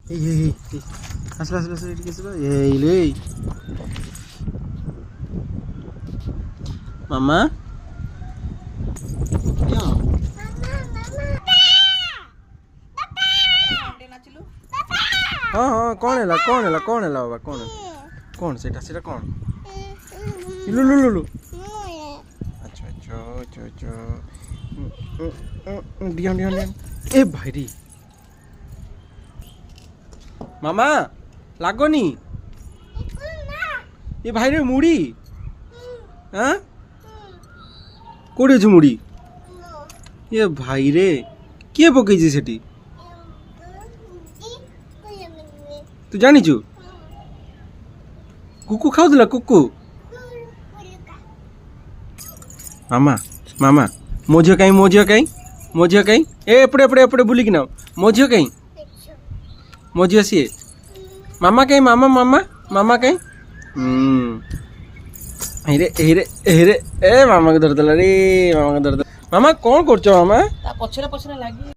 আসলে আসলে আসলে এদিকে আসলে এই রে মামা हाँ हाँ कौन है बाबा कौन सेटा कौन लु लु लु लु अच्छा अच्छा अच्छा अच्छा डियान डियान डियान ए भाई रे मामा लागोनी ए भाई रे मुड़ी हाँ कोड़ी अछि मुड़ी ए भाई रे किए पकेछि सेठी तू जानिचु कुकु खाउला कुकु मामा मामा मोझियो काई ए एपड़े बुलिक ना मोझियो काई मोझियो सी मामा काई मामा काई हेरे हेरे हेरे ए मामा को धरदला रे मामा को धरदला मामा कौन करछो मामा ता पछरे पछरे लागी